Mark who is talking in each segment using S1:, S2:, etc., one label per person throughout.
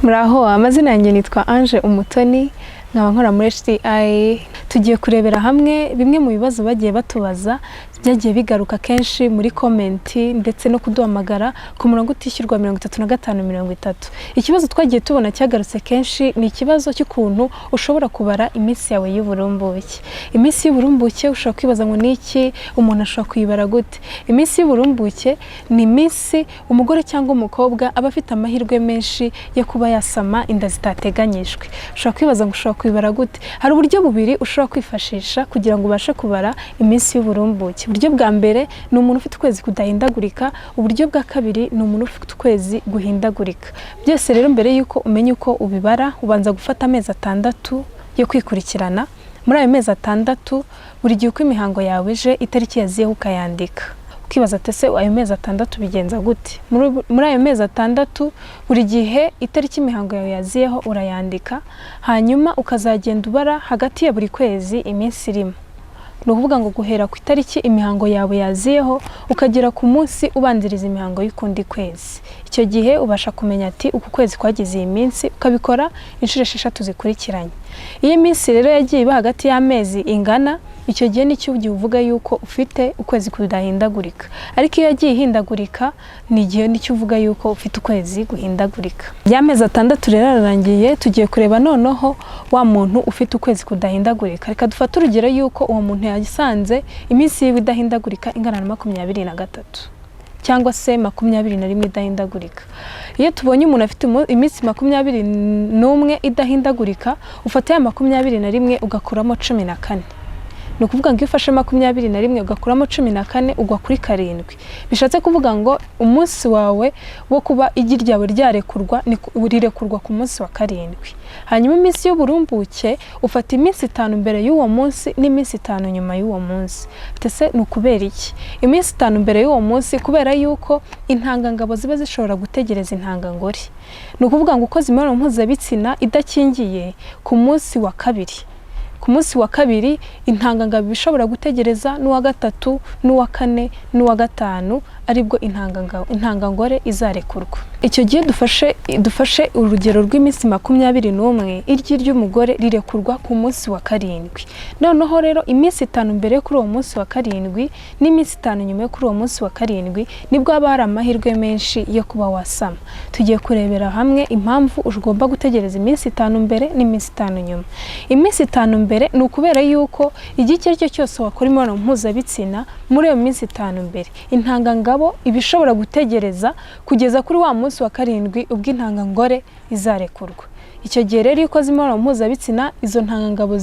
S1: Muraho, amazina yanjye nitwa Ange Umutoni, nkaba nkora muri HDI. Tugiye kurebera hamwe bimwe mu bibazo bagiye batubaza byagiye bigaruka kenshi muri komenti ndetse no kuduhamagara ku murongo utishyurwa 3530. Ikibazo twagiye tubona cyagarutse kenshi ni ikibazo cy'ukuntu ushobora kubara iminsi yawe y'uburumbuke. Iminsi y'uburumbuke ushobora kwibaza ngo niki, umuntu ashobora kuyibara gute? Iminsi y'uburumbuke ni iminsi umugore cyangwa umukobwa aba afite amahirwe menshi yo kuba yasama inda zitateganyijwe. Ushobora kwibaza ngo ushobora kuyibara gute? Hari uburyo bubiri ushobora kwifashisha kugira ngo ubashe kubara iminsi y'uburumbuke. Uburyo bwa mbere ni umuntu ufite ukwezi kudahindagurika, uburyo bwa kabiri ni umuntu ufite ukwezi guhindagurika. Byose rero mbere yuko umenya uko ubibara, ubanza gufata amezi 6 yo kwikurikirana. Muri ayo mezi 6 buri gihe uko imihango yawe je itariki yaziyeho ukayandika. Ukibaza tese ayo mezi 6 bigenza gute? Muri ayo mezi 6 buri gihe itariki imihango yawe yaziyeho urayandika, hanyuma ukazagenda ubara hagati ya buri kwezi iminsi irimo. No kuvuga ngo guhera ku itariki imihango yawe yaziyeho ukagera ku munsi ubanziriza imihango y'ukundi kwezi. Icyo gihe ubasha kumenya ati uku kwezi kwagize iyi minsi, ukabikora inshuro 6 zikurikiranye. Iyi minsi rero yagiye iba hagati y'amezi ingana, icyo gihe nicyo uvuga yuko ufite ukwezi kudahindagurika. Ariko iyo yagiye ihindagurika ni igihe nicyo uvuga yuko ufite ukwezi guhindagurika. Ya mezi 6 rero ararangiye, tugiye kureba noneho wa muntu ufite ukwezi kudahindagurika. Reka dufate urugero yuko uwo muntu yagisanze iminsi yiwe idahindagurika ingana na 23 cyangwa se 21 idahindagurika. Iyo tubonye umuntu afite iminsi 21 idahindagurika, ufata ya 21 ugakuramo 14. No kuvuga ngo ufashe 21 ugakuramo 14 ugwa kuri 7. Bishatse kuvuga ngo umunsi wawe wo kuba igi ryawe ryarekurwa ni urirekurwa ku munsi wa 7. Hanyuma iminsi y'uburumbuke ufata iminsi 5 mbere y'uwo munsi n'iminsi 5 nyuma y'uwo munsi. Tese nukubera iki? Iminsi 5 mbere y'uwo munsi kubera yuko intangangabo ziba zishobora gutegereza intangangore. No kuvuga ngo uko zimara mpuzabitsina idakingiye ku munsi wa 2. Ku munsi wa 2 intangangabo bishobora gutegereza n'uwa 3 n'uwa 4 n'uwa 5 aribwo intangangore izarekurwa. Icyo gihe dufashe urugero rw'iminsi 21 iryi ry'umugore rirekurwa ku munsi wa 7. Noneho rero iminsi 5 mbere kuri uwo munsi wa 7 n'iminsi 5 nyuma kuri uwo munsi wa 7 nibwo aba ari amahirwe menshi yo kuba wasama. Tugiye kurebera hamwe impamvu ugomba gutegereza iminsi 5 mbere n'iminsi 5 nyuma. Iminsi 5 mbere ni ukubera yuko igihe cyo cyose wakora imibonano mpuzabitsina muri iyo minsi 5 mbere intangangabo ibishobora gutegereza kugeza kuri wa munsi wa 7 ubwo intangangore izarekurwa. Icyo gihe rero uko zimara mpuzabitsina izo ntangangabo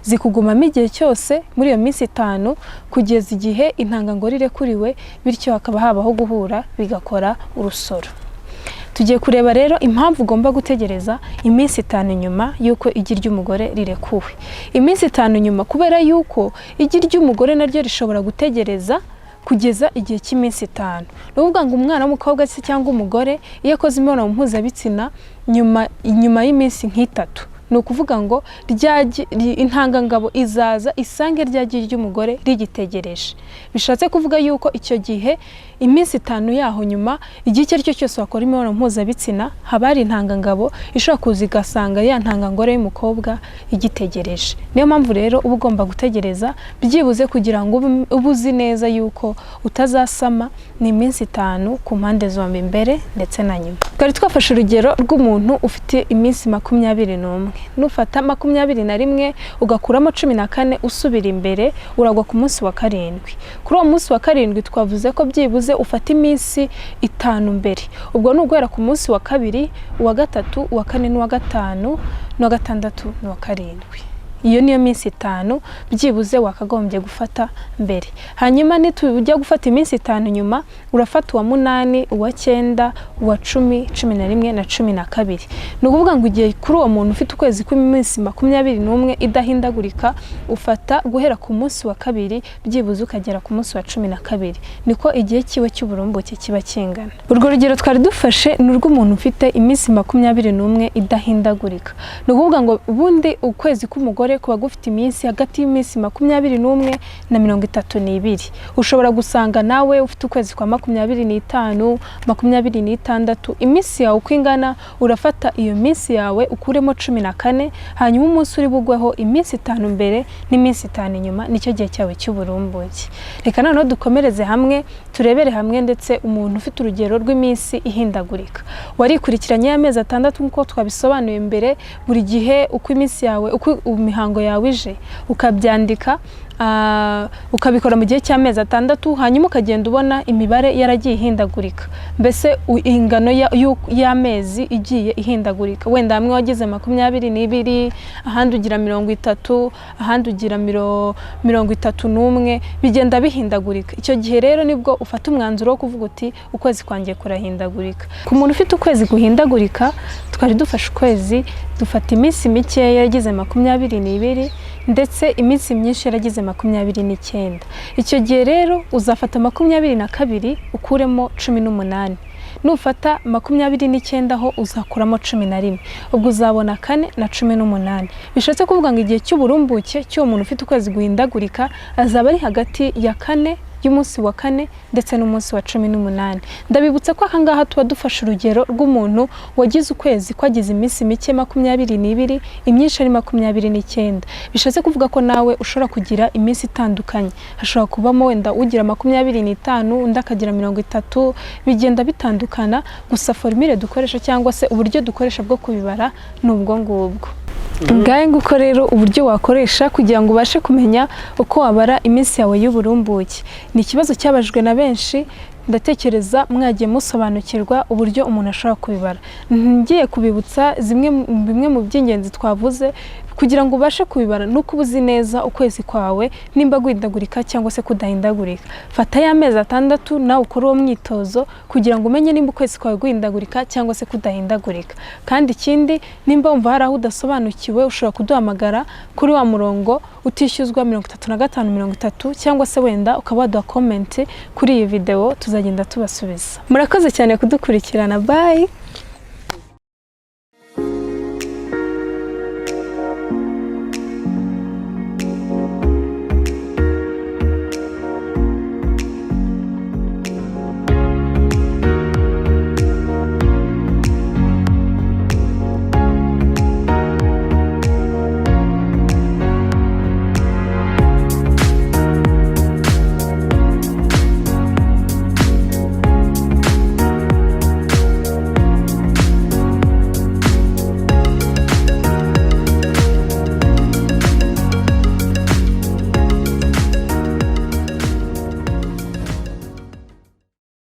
S1: zikugumamo igihe cyose muri iyo minsi 5 kugeza igihe intangangore irekuriwe, bityo hakaba habaho guhura bigakora urusoro. Tugiye kureba rero impamvu ugomba gutegereza iminsi 5 nyuma yuko igi ry'umugore rirekuwe. Iminsi 5 nyuma kubera yuko igi ry'umugore naryo rishobora gutegereza kugeza igihe cy'iminsi 5. Nuvuga ngo umwana w'umukobwa se cyangwa umugore iyo akoze imibonano mpuzabitsina nyuma y'iminsi nk'itatu, no kuvuga ngo intangangabo izaza isange ryagi ry'umugore rigitegereje. Bishatse kuvuga yuko icyo gihe iminsi 5 yaho nyuma igihe cyo cyose wakora imibonano mpuzabitsina haba ari intangangabo ishobora kuzigasanga ya ntangangore y'umukobwa igitegereje. Niyo mpamvu rero uba ugomba gutegereza byibuze kugira ngo ubuzi neza yuko utazasama ni iminsi 5 ku mpande zombi mbere ndetse na nyuma. Twari twafashe urugero rw'umuntu ufite iminsi 21. Nufata 21 ugakuramo 14 usubira imbere uragwa ku munsi wa 7. Kuri uwo munsi wa 7 twavuze ko byibuze ufata iminsi 5 mbere. Ubwo nuguhera ku munsi wa 2, uwa 3, uwa 4 n'uwa 5 n'uwa 6 n'uwa 7. Iyo niyo minsi 5 byibuze wakagombye gufata mbere. Hanyuma nitujya gufata iminsi 5 nyuma urafata uwa 8, uwa 9, uwa 10, 11 na 12. No kuvuga ngo ugiye kuri uwo muntu ufite ukwezi kw'iminsi 21 idahindagurika ufata guhera ku munsi wa 2 byibuze ukagera ku munsi wa 12. Niko igihe kiwe cy'uburumbuke kiba kingana. Urwo rugero twari dufashe ni urw'umuntu ufite iminsi 21 idahindagurika. No kuvuga ngo ubundi ukwezi k'umugore mugore kuba gufite iminsi hagati y'iminsi 21 na 32. Ushobora gusanga nawe ufite ukwezi kwa 25, 26, iminsi yawe uko ingana urafata iyo minsi yawe ukuremo 14, hanyuma umunsi uri bugweho iminsi 5 mbere n'iminsi 5 inyuma, nicyo gihe cyawe cy'uburumbuke. Reka noneho dukomereze hamwe turebere hamwe ndetse umuntu ufite urugero rw'iminsi ihindagurika. Warikurikiranye y'amezi 6 nkuko twabisobanuye mbere, buri gihe uko iminsi yawe uko imihango yawe ije ukabyandika, ukabikora mu gihe cy'amezi 6, hanyuma ukagenda ubona imibare yaragiye ihindagurika, mbese ingano y'amezi igiye ihindagurika. Wenda hamwe wagize 22, ahandi ugira 30, ahandi ugira 31, bigenda bihindagurika. Icyo gihe rero nibwo ufata umwanzuro wo kuvuga uti ukwezi kwangiye kurahindagurika. Ku muntu ufite ukwezi guhindagurika, twari dufashe ukwezi dufata iminsi mikeya yagize 22 ndetse iminsi myinshi yaragize 29. Icyo gihe rero uzafata 22 ukuremo 18. Nufata 29 ho uzakuramo 11, ubwo uzabona 4 na 18. Bishatse kuvuga ngo igihe cy'uburumbuke cyo umuntu ufite ukwezi guhindagurika azaba ari hagati ya 4 y'umunsi wa 4 ndetse n'umunsi wa 18. Ndabibutsa ko ahangaha tuba dufasha urugero rw'umuntu wagize ukwezi kwagize iminsi mike 22, imyinshi ari 29. Bishatse kuvuga ko nawe ushobora kugira iminsi itandukanye. Hashobora kubamo wenda ugira 25, undi akagira 30, bigenda bitandukana. Gusa formule dukoresha cyangwa se uburyo dukoresha bwo kubibara nubwo ngubwo. Ngaye nguko rero uburyo wakoresha kugira ngo ubashe kumenya uko wabara iminsi yawe y'uburumbuke. Ni ikibazo cyabajwe na benshi, ndatekereza mwagiye musobanukirwa uburyo umuntu ashobora kubibara. Ngiye kubibutsa bimwe mu by'ingenzi twavuze kugira ngo ubashe kubibara nuko ubuzi neza ukwezi kwawe nimba guhindagurika cyangwa se kudahindagurika. Fata y'amezi 6 nawe ukora uwo mwitozo kugira ngo umenye nimba ukwezi kwawe guhindagurika cyangwa se kudahindagurika. Kandi ikindi, nimba wumva hari aho udasobanukiwe ushobora kuduhamagara kuri wa murongo utishyuzwa 3530 cyangwa se wenda ukaba waduha comment kuri iyi video, tuzagenda tubasubiza. Murakoze cyane kudukurikirana. Bye.